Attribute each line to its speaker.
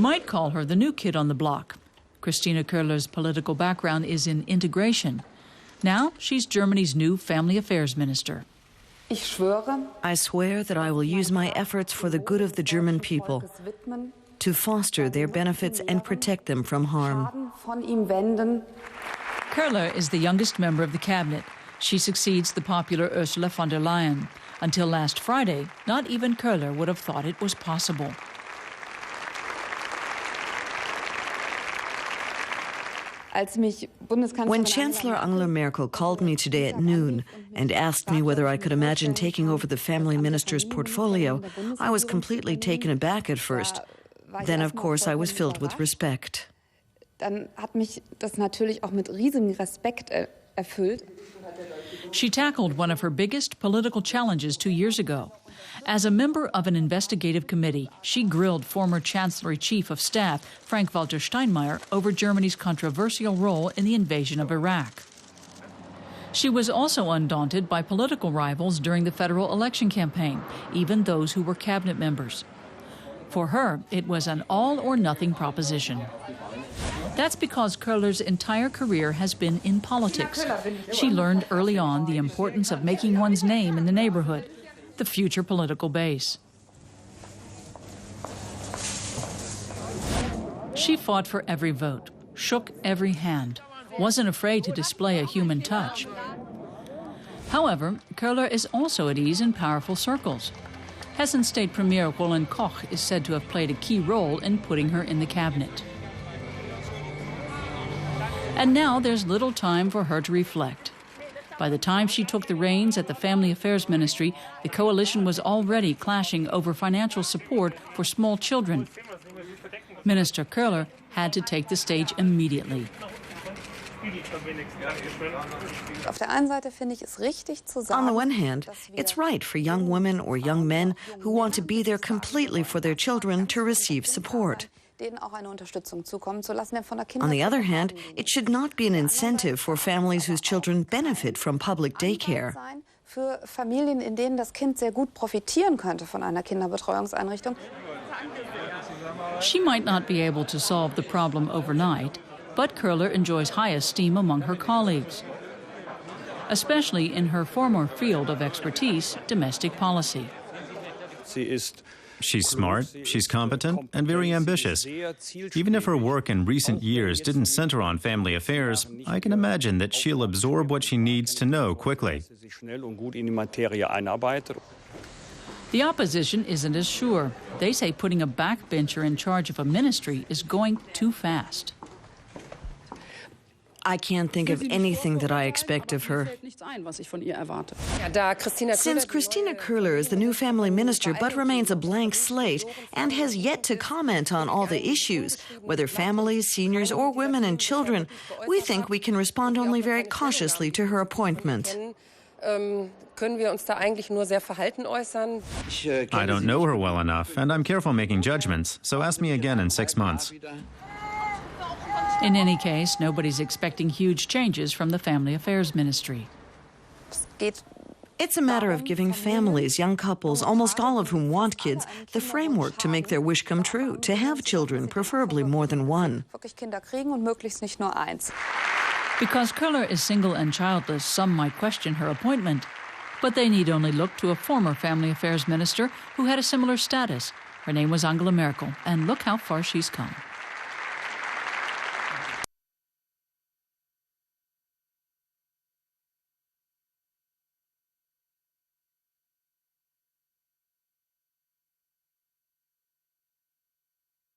Speaker 1: might call her the new kid on the block. Kristina Köhler's political background is in integration. Now she's Germany's new family affairs minister.
Speaker 2: I swear that I will use my efforts for the good of the German people, to foster their benefits and protect them from harm.
Speaker 1: Köhler is the youngest member of the cabinet. She succeeds the popular Ursula von der Leyen. Until last Friday, not even Köhler would have thought it was possible.
Speaker 2: When Chancellor Angela Merkel called me today at noon and asked me whether I could imagine taking over the family minister's portfolio, I was completely taken aback at first. Then, of course, I was filled with respect.
Speaker 1: She tackled one of her biggest political challenges 2 years ago. As a member of an investigative committee, she grilled former Chancellery Chief of Staff Frank-Walter Steinmeier over Germany's controversial role in the invasion of Iraq. She was also undaunted by political rivals during the federal election campaign, even those who were cabinet members. For her, it was an all-or-nothing proposition. That's because Köhler's entire career has been in politics. She learned early on the importance of making one's name in the neighborhood, the future political base. She fought for every vote, shook every hand, wasn't afraid to display a human touch. However, Köhler is also at ease in powerful circles. Hessen State Premier Roland Koch is said to have played a key role in putting her in the cabinet. And now there's little time for her to reflect. By the time she took the reins at the Family Affairs Ministry, the coalition was already clashing over financial support for small children. Minister Köhler had to take the stage immediately.
Speaker 2: On the one hand, it's right for young women or young men who want to be there completely for their children to receive support. On the other hand, it should not be an incentive for families whose children benefit from public daycare.
Speaker 1: She might not be able to solve the problem overnight, but Köhler enjoys high esteem among her colleagues, especially in her former field of expertise, domestic policy.
Speaker 3: She's smart, she's competent, and very ambitious. Even if her work in recent years didn't center on family affairs, I can imagine that she'll absorb what she needs to know quickly.
Speaker 1: The opposition isn't as sure. They say putting a backbencher in charge of a ministry is going too fast.
Speaker 2: I can't think of anything that I expect of her. Since Kristina Köhler is the new family minister but remains a blank slate and has yet to comment on all the issues, whether families, seniors, or women and children, we think we can respond only very cautiously to her appointment.
Speaker 3: I don't know her well enough, and I'm careful making judgments, so ask me again in 6 months.
Speaker 1: In any case, nobody's expecting huge changes from the Family Affairs Ministry.
Speaker 2: It's a matter of giving families, young couples, almost all of whom want kids, the framework to make their wish come true, to have children, preferably more than one.
Speaker 1: Because Köhler is single and childless, some might question her appointment. But they need only look to a former Family Affairs Minister who had a similar status. Her name was Angela Merkel, and look how far she's come.